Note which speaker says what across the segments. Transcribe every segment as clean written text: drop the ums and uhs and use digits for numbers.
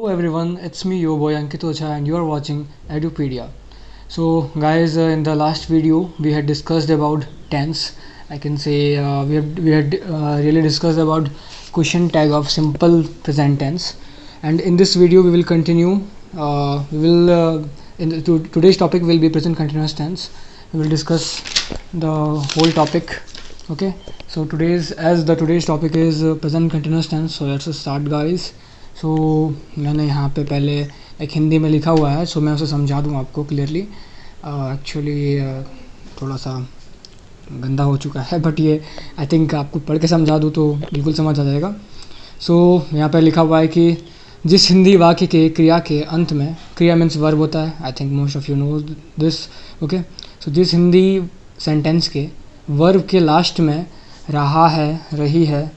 Speaker 1: Hello everyone, it's me your boy Ankit Ocha and you are watching Edupedia. So guys, in the last video we had discussed about tense. I can say we had really discussed about question tag of simple present tense, and in this video we will continue. We will today's topic will be present continuous tense. We will discuss the whole topic. Okay, so today's topic is present continuous tense. So let's start, guys. सो मैंने यहाँ पे पहले एक हिंदी में लिखा हुआ है, सो मैं उसे समझा दूँ आपको क्लियरली. एक्चुअली थोड़ा सा गंदा हो चुका है, बट ये आई थिंक आपको पढ़ के समझा दूँ तो बिल्कुल समझ आ जाएगा. सो यहाँ पे लिखा हुआ है कि जिस हिंदी वाक्य के क्रिया के अंत में, क्रिया मीन्स वर्ब होता है, I think most of you know this. Okay, so जिस हिंदी सेंटेंस के वर्ब के लास्ट में रहा है, रही है,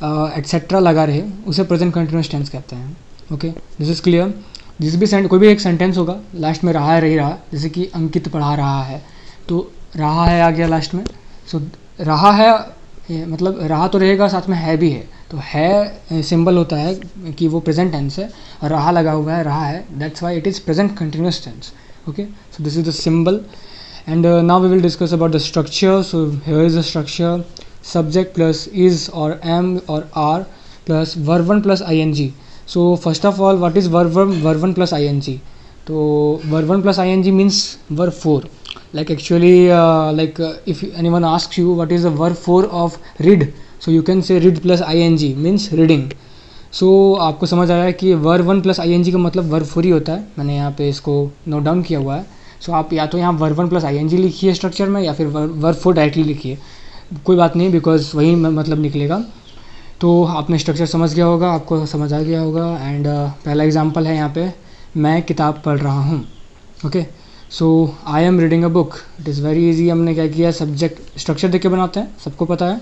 Speaker 1: एट्सेट्रा लगा रहे, उसे प्रेजेंट कंटिन्यूस टेंस कहते हैं. Okay, this is clear. जिस भी कोई भी एक सेंटेंस होगा लास्ट में रहा है, रही रहा, जैसे कि अंकित पढ़ा रहा है, तो रहा है आ गया लास्ट में. सो रहा है मतलब रहा तो रहेगा, साथ में है भी है, तो है सिंबल होता है कि वो प्रेजेंट टेंस है, और रहा लगा हुआ है, रहा है, that's why it is present continuous tense. Okay, so this is the symbol. And now we will discuss about the structure. So here is the structure: subject plus is or am or are plus verb 1 plus ing. So first of all, what is verb 1 plus ing? So verb 1 plus ing means verb 4. Like actually if anyone asks you what is the verb 4 of read, so you can say read plus ing means reading. So आपको समझ आया कि verb 1 plus ing का मतलब verb 4 ही होता है. मैंने यहाँ पे इसको नोट डाउन किया हुआ है. सो आप या तो यहाँ verb 1 plus ing लिखिए स्ट्रक्चर में, या फिर verb 4 डायरेक्टली लिखिए, कोई बात नहीं, बिकॉज वही मतलब निकलेगा. तो आपने स्ट्रक्चर समझ गया होगा, आपको समझ आ गया होगा. एंड पहला एग्जांपल है यहाँ पे, मैं किताब पढ़ रहा हूँ. Okay, so I am reading a book. It is very easy. हमने क्या किया, सब्जेक्ट स्ट्रक्चर देख के बनाते हैं, सबको पता है.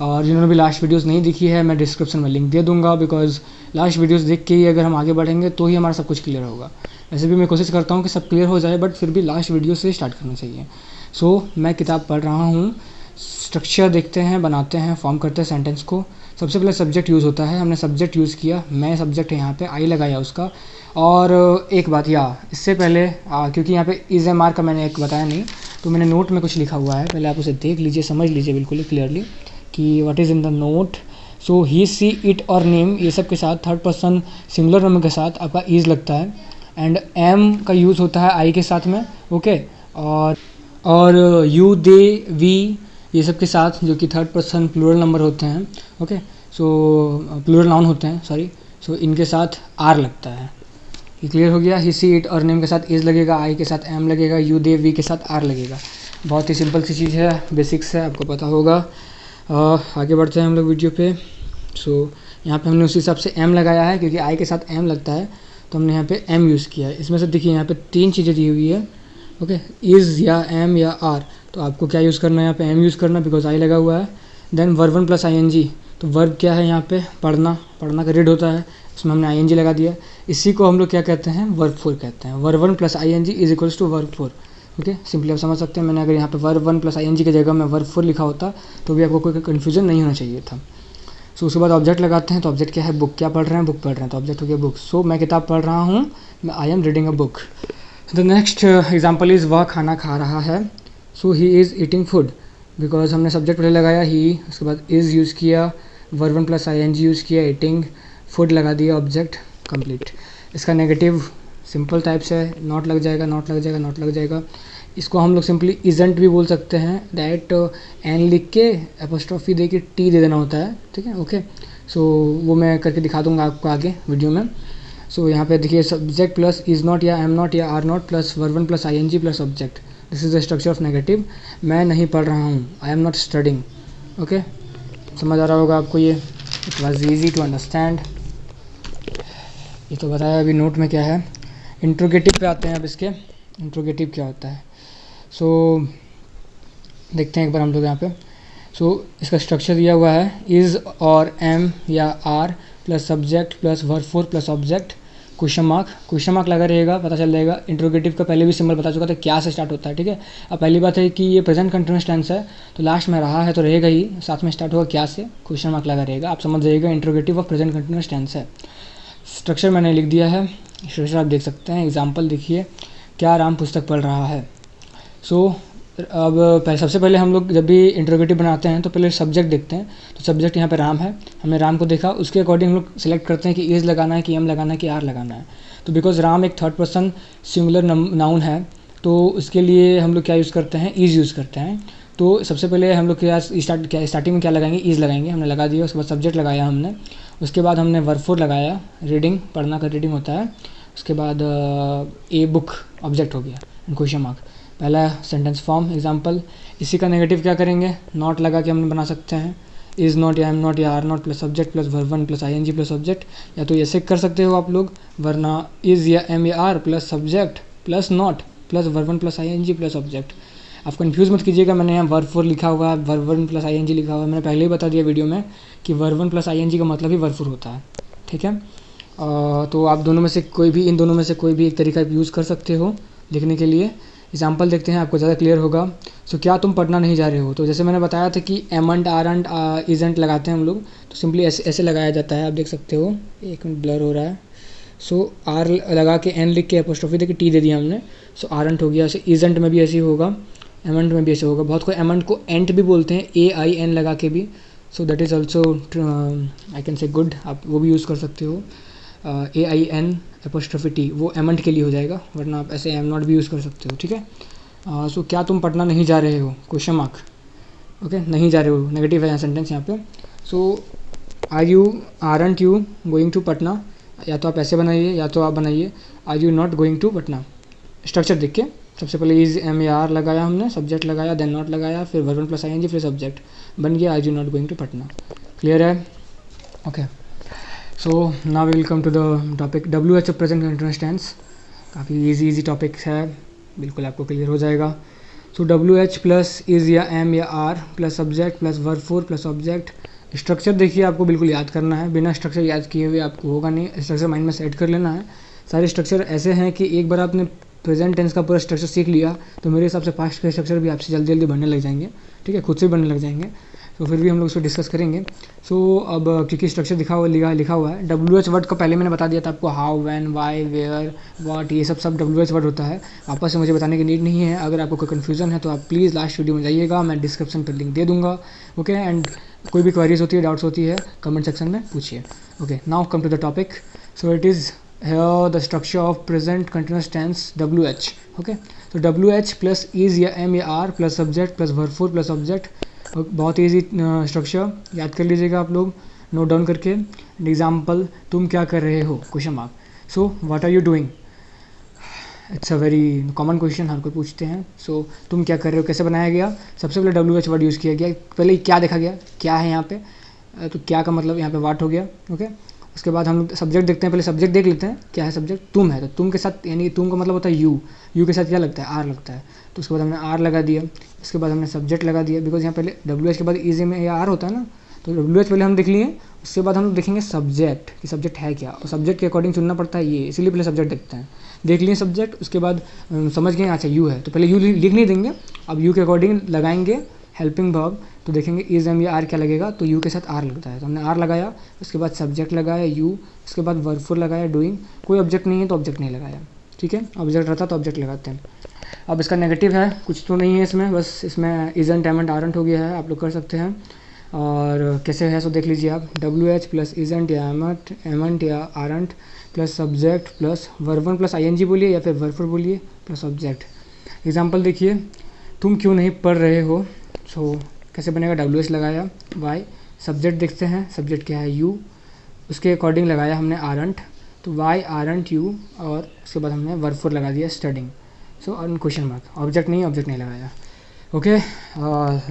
Speaker 1: और जिन्होंने भी लास्ट वीडियोस नहीं दिखी है, मैं डिस्क्रिप्शन में लिंक दे दूंगा, बिकॉज लास्ट वीडियोस देख के ही अगर हम आगे बढ़ेंगे तो ही हमारा सब कुछ क्लियर होगा. वैसे भी मैं कोशिश करता हूँ कि सब क्लियर हो जाए, बट फिर भी लास्ट वीडियो से स्टार्ट करना चाहिए. सो मैं किताब पढ़ रहा हूँ. स्ट्रक्चर देखते हैं, बनाते हैं, फॉर्म करते हैं सेंटेंस को. सबसे पहले सब्जेक्ट यूज़ होता है. हमने सब्जेक्ट यूज़ किया, मैं सब्जेक्ट है यहाँ पे, आई लगाया उसका. और एक बात, या इससे पहले क्योंकि यहाँ पे इज़ एम आर का मैंने एक बताया नहीं, तो मैंने नोट में कुछ लिखा हुआ है, पहले आप उसे देख लीजिए, समझ लीजिए बिल्कुल ही क्लियरली कि what is in the note. So he, she, it और नेम, ये सब के साथ थर्ड पर्सन सिंगुलर नंबर के साथ आपका इज़ लगता है. एंड एम का यूज़ होता है आई के साथ में. ओके, और यू, दे, वी, ये सब के साथ, जो कि थर्ड पर्सन प्लूरल नंबर होते हैं. ओके, सो प्लूरल नाउन होते हैं, सॉरी. सो इनके साथ आर लगता है. ये क्लियर हो गया. ही, सी, इट और नेम के साथ इज लगेगा, आई के साथ एम लगेगा, यू, दे, वी के साथ आर लगेगा. बहुत ही सिंपल सी चीज़ है, बेसिक्स है, आपको पता होगा. आगे बढ़ते हैं हम लोग वीडियो पे. सो यहाँ पे हमने उसी हिसाब से एम लगाया है, क्योंकि आई के साथ एम लगता है, तो हमने यहाँ पे एम यूज़ किया है. इसमें से देखिए यहाँ पे 3 चीज़ें दी हुई है. ओके, इज़ या एम या आर, तो आपको क्या यूज़ करना है, यहाँ पे एम यूज़ करना, बिकॉज आई लगा हुआ है. Then verb 1 plus I N G, तो वर्ब क्या है यहाँ पे, पढ़ना, पढ़ना का रीड होता है, इसमें हमने आई एन जी लगा दिया. इसी को हम लोग क्या कहते हैं, वर्ब 4 कहते हैं. Verb 1 plus I N G is equals to verb 4. Okay, simply आप समझ सकते हैं. मैंने अगर यहाँ पे verb 1 plus I N G की जगह में वर्ब 4 लिखा होता तो भी आपको कोई कन्फ्यूजन नहीं होना चाहिए था. सो उसके बाद ऑब्जेक्ट लगाते हैं. तो ऑब्जेक्ट क्या है, बुक. क्या पढ़ रहे हैं, बुक पढ़ रहे हैं, तो ऑब्जेक्ट हो गया बुक. सो मैं किताब पढ़ रहा हूँ, I am reading a book. The next example is वह खाना खा रहा है. So he is eating food, because हमने सब्जेक्ट पहले लगाया ही, उसके बाद इज़ यूज़ किया, verb 1 plus I N G use किया, ईटिंग, फूड लगा दिया, ऑब्जेक्ट कंप्लीट. इसका नेगेटिव सिंपल टाइप्स है, नॉट लग जाएगा, नॉट लग जाएगा, नॉट लग जाएगा. इसको हम लोग सिंपली इजेंट भी बोल सकते हैं. डायरेक्ट एन लिख के एपोस्ट्रॉफी दे के टी दे देना होता है. ठीक है, ओके. सो वो मैं करके दिखा दूंगा आपको आगे वीडियो में. सो यहाँ पे देखिए, सब्जेक्ट प्लस इज़ नॉट या एम नॉट या are not plus verb 1 plus I N G plus object. This is the structure of negative. मैं नहीं पढ़ रहा हूँ, I am not studying. Okay, समझ आ रहा होगा आपको ये. It was easy to understand. ये तो बताया अभी नोट में क्या है. इंट्रोगेटिव पे आते हैं अब. इसके इंट्रोगेटिव क्या होता है, सो देखते हैं एक बार हम लोग यहाँ पे. सो इसका स्ट्रक्चर दिया हुआ है, इज़ और एम या are plus subject plus verb 4 plus object, question mark लगा रहेगा, पता चल जाएगा. इंट्रोगेटिव का पहले भी सिंबल बता चुका था, क्या से स्टार्ट होता है. ठीक है, अब पहली बात है कि ये प्रेजेंट कंटिन्यूअस टेंस है, तो लास्ट में रहा है तो रहेगा ही, साथ में स्टार्ट होगा क्या से, क्वेश्चन मार्क लगा रहेगा. आप समझ जाइएगा interrogative of present continuous tense है. स्ट्रक्चर मैंने लिख दिया है, स्ट्रक्चर आप देख सकते हैं। एग्जांपल देखिए, क्या राम पुस्तक पढ़ रहा है। सो अब सबसे पहले हम लोग जब भी इंटरोगेटिव बनाते हैं तो पहले सब्जेक्ट देखते हैं। तो सब्जेक्ट यहाँ पे राम है, हमने राम को देखा, उसके अकॉर्डिंग हम लोग सेलेक्ट करते हैं कि इज़ लगाना है, कि एम लगाना है, कि आर लगाना है। तो बिकॉज राम एक थर्ड पर्सन सिंगुलर नाउन है, तो उसके लिए हम लोग क्या यूज़ करते हैं, इज़ यूज़ करते हैं। तो सबसे पहले हम लोग स्टार्टिंग में क्या लगाएंगे, इज़ लगाएंगे, हमने लगा दिया। उसके बाद सब्जेक्ट लगाया हमने, उसके बाद हमने वर्ब फोर लगाया, रीडिंग पढ़ना का रीडिंग होता है। उसके बाद ए बुक ऑब्जेक्ट हो गया, क्वेश्चन मार्क, पहला सेंटेंस फॉर्म एग्जांपल। इसी का नेगेटिव क्या करेंगे, नॉट लगा के हम बना सकते हैं, इज़ नॉट या एम नॉट या are not plus subject plus verb one plus I plus object, या तो ऐसे कर सकते हो आप लोग, वरना इज़ या एम या are plus subject plus not plus verb one plus I plus object. आप कंफ्यूज मत कीजिएगा, मैंने यहाँ वर्ब फोर लिखा हुआ है, वर्ब वन प्लस आई लिखा हुआ है। मैंने पहले ही बता दिया वीडियो में कि वर्ब वन प्लस आई का मतलब ही वर्ब फोर होता है, ठीक है। तो आप दोनों में से कोई भी, इन दोनों में से कोई भी एक तरीका यूज़ कर सकते हो लिखने के लिए। एग्जाम्पल देखते हैं, आपको ज़्यादा क्लियर होगा। सो क्या तुम पढ़ना नहीं जा रहे हो, तो जैसे मैंने बताया था कि एमंट आरंट इजेंट लगाते हैं हम लोग, तो सिंपली ऐसे लगाया जाता है, आप देख सकते हो। एक मिनट, ब्लर हो रहा है। सो आर लगा के एन लिख के एपोस्ट्रोफी दे के टी दे दिया हमने, सो आरंट हो गया। ऐसे इजेंट में भी ऐसे ही होगा, एमंट में भी ऐसे होगा। बहुत कोई एमंट को एंट भी बोलते हैं, AIN लगा के भी। So that is also I can say good, आप वो भी यूज़ कर सकते हो। AIN एपोस्ट्रोफी टी वो एमंट के लिए हो जाएगा, वरना आप ऐसे एम नॉट भी यूज़ कर सकते हो, ठीक है। सो क्या तुम पढ़ना नहीं जा रहे हो, क्वेश्चन मार्क, ओके, नहीं जा रहे हो नेगेटिव है यहाँ सेंटेंस यहाँ पे। So aren't you going to Patna, या तो आप ऐसे बनाइए या तो आप बनाइए are you not going to Patna. Structure देख के सबसे पहले इज एम ए आर लगाया हमने, सब्जेक्ट लगाया, देन नॉट लगाया, फिर वर्ब वन प्लस आई फिर सब्जेक्ट, बन गया are you not going to Patna. Clear है, okay. So now we will come to the topic WH of present continuous tense. काफ़ी इजी टॉपिक है, बिल्कुल आपको क्लियर हो जाएगा। सो WH प्लस इज़ या एम या are plus subject plus verb four plus object. Structure देखिए, आपको बिल्कुल याद करना है, बिना स्ट्रक्चर याद किए हुए आपको होगा नहीं, स्ट्रक्चर माइंड में सेट कर लेना है। सारे स्ट्रक्चर ऐसे हैं कि एक बार आपने प्रेजेंट टेंस का पूरा स्ट्रक्चर सीख लिया तो मेरे हिसाब से पास्ट के स्ट्रक्चर भी आपसे जल्दी जल्दी बनने लग जाएंगे, ठीक है, खुद से बनने लग जाएंगे। तो फिर भी हम लोग इसको डिस्कस करेंगे। सो अब क्योंकि स्ट्रक्चर लिखा हुआ है, WH वर्ड का पहले मैंने बता दिया था आपको, how, when, why, where, what, ये सब WH वर्ड होता है। वापस से मुझे बताने की नीड नहीं है। अगर आपको कोई कन्फ्यूजन है तो आप प्लीज़ लास्ट वीडियो में जाइएगा, मैं डिस्क्रिप्शन पर लिंक दे दूँगा, ओके। एंड कोई भी क्वेरीज होती है, डाउट्स होती है, कमेंट सेक्शन में पूछिए, okay. Now come to the topic. So it is here the structure of present continuous tense WH, okay। तो WH प्लस इज़ या एम या are plus subject plus verb four plus object, बहुत easy structure, याद कर लीजिएगा आप लोग note down करके। एग्जाम्पल, तुम क्या कर रहे हो, question mark. So what are you doing, it's a very common question, हर कोई पूछते हैं। सो तुम क्या कर रहे हो कैसे बनाया गया, सबसे पहले WH वर्ड यूज़ किया गया, पहले क्या देखा गया, क्या है यहाँ पे, तो क्या का मतलब यहाँ पे वाट हो गया, ओके। उसके बाद हम लोग सब्जेक्ट देखते हैं, पहले सब्जेक्ट देख लेते हैं क्या है सब्जेक्ट, तुम है, तो तुम के साथ, यानी तुम का मतलब होता है यू के साथ क्या लगता है, आर लगता है, तो उसके बाद हमने आर लगा दिया। उसके बाद हमने सब्जेक्ट लगा दिया, बिकॉज यहाँ पहले WH के बाद इज़ में या आर होता है ना, तो WH पहले हम देख लिए। उसके बाद हम लोग देखेंगे सब्जेक्ट कि सब्जेक्ट है क्या, और सब्जेक्ट के अकॉर्डिंग चुनना पड़ता है ये, इसीलिए पहले सब्जेक्ट देखते हैं। देख लिए सब्जेक्ट, उसके बाद समझ गए अच्छा यू है, तो पहले यू लिख नहीं देंगे, अब यू के अकॉर्डिंग लगाएंगे हेल्पिंग वर्ब, तो देखेंगे इज़ एम या आर क्या लगेगा, तो यू के साथ आर लगता है, तो हमने आर लगाया। उसके बाद सब्जेक्ट लगाया यू, उसके बाद वर्ब फोर लगाया डूइंग, कोई ऑब्जेक्ट नहीं है तो ऑब्जेक्ट नहीं लगाया, ठीक है। ऑब्जेक्ट रहता तो ऑब्जेक्ट लगाते हैं। अब इसका नेगेटिव है, कुछ तो नहीं है इसमें, बस इसमें इजेंट एमेंट आरंट हो गया है, आप लोग कर सकते हैं। और कैसे है सो देख लीजिए आप, WH प्लस इजेंट या एमेंट या aren't plus subject plus verb one plus ING बोलिए या फिर वर्ब फोर बोलिए प्लस ऑब्जेक्ट। एग्जाम्पल देखिए, तुम क्यों नहीं पढ़ रहे हो, सो कैसे बनेगा, WH लगाया, वाई, सब्जेक्ट देखते हैं, सब्जेक्ट क्या है यू, उसके अकॉर्डिंग लगाया हमने आरंट, तो वाई आरंट यू, और उसके बाद हमने वर्ब फोर लगा दिया studying, so on question mark, object नहीं लगाया, ओके।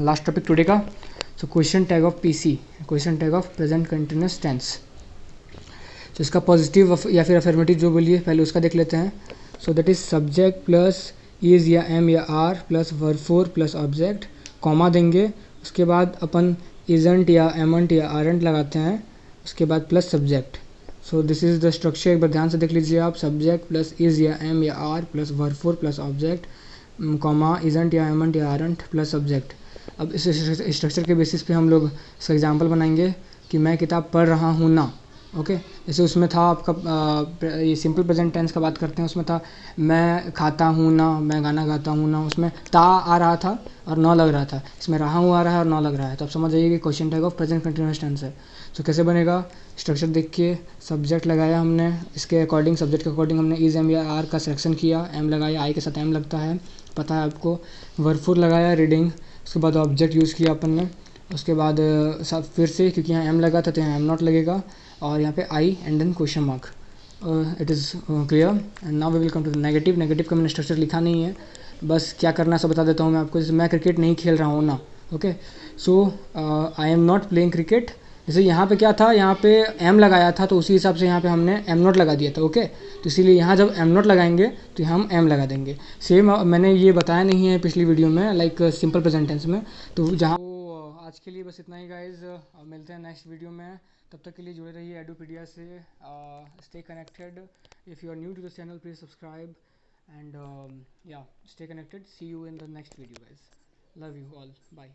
Speaker 1: लास्ट टॉपिक टुडे का, so question tag of PC, question tag of present continuous tense. तो इसका पॉजिटिव या फिर अफर्मेटिव जो बोलिए पहले उसका देख लेते हैं। So that is subject plus is या एम या are plus verb four plus object, comma देंगे, उसके बाद अपन इजेंट या एमेंट या आरंट लगाते हैं, उसके बाद plus subject. So this is the structure, एक बार ध्यान से देख लीजिए आप, सब्जेक्ट प्लस इज़ या एम या are plus verb four plus object, comma isn't या एमेंट या आरंट प्लस सब्जेक्ट। अब इस स्ट्रक्चर के बेसिस पे हम लोग इसका एग्जांपल बनाएंगे कि मैं किताब पढ़ रहा हूँ ना, ओके। जैसे उसमें था आपका ये सिंपल प्रेजेंट टेंस का बात करते हैं, उसमें था मैं खाता हूँ ना, मैं गाना गाता हूँ ना, उसमें ता आ रहा था और नौ लग रहा था। इसमें रहा हूँ आ रहा है और नौ लग रहा है, तो आप समझ जाइए कि question tag of present continuous tense है। तो कैसे बनेगा, स्ट्रक्चर देख के सब्जेक्ट लगाया हमने, इसके अकॉर्डिंग सब्जेक्ट के अकॉर्डिंग हमने इज एम या आर का सिलेक्शन किया, एम लगाया, आई के साथ एम लगता है, पता है आपको। वर्बफुल लगाया रीडिंग, उसके बाद ऑब्जेक्ट यूज़ किया अपन ने, उसके बाद सब फिर से क्योंकि यहाँ एम लगा था तो यहाँ एम नॉट लगेगा, और यहाँ पे I and then question mark. It is clear. And now we will come to the negative. Negative का मैंने स्ट्रक्चर लिखा नहीं है, बस क्या करना है सब बता देता हूँ मैं आपको। जैसे मैं क्रिकेट नहीं खेल रहा हूँ ना, okay, so I am not playing cricket. जैसे यहाँ पे क्या था, यहाँ पे एम लगाया था तो उसी हिसाब से यहाँ पे हमने एम नॉट लगा दिया था, ओके। तो इसीलिए यहाँ जब एम नॉट लगाएंगे तो हम एम लगा देंगे। सेम मैंने ये बताया नहीं है पिछली वीडियो में, लाइक सिंपल प्रेजेंट टेंस में। तो जहाँ आज के लिए बस इतना ही गाइज, मिलते हैं नेक्स्ट वीडियो में। तब तक के लिए जुड़े रहिए एडुपीडिया से। Stay connected. If you are new to this channel please subscribe and yeah, stay connected. See you in the next video guys. Love you all. Bye.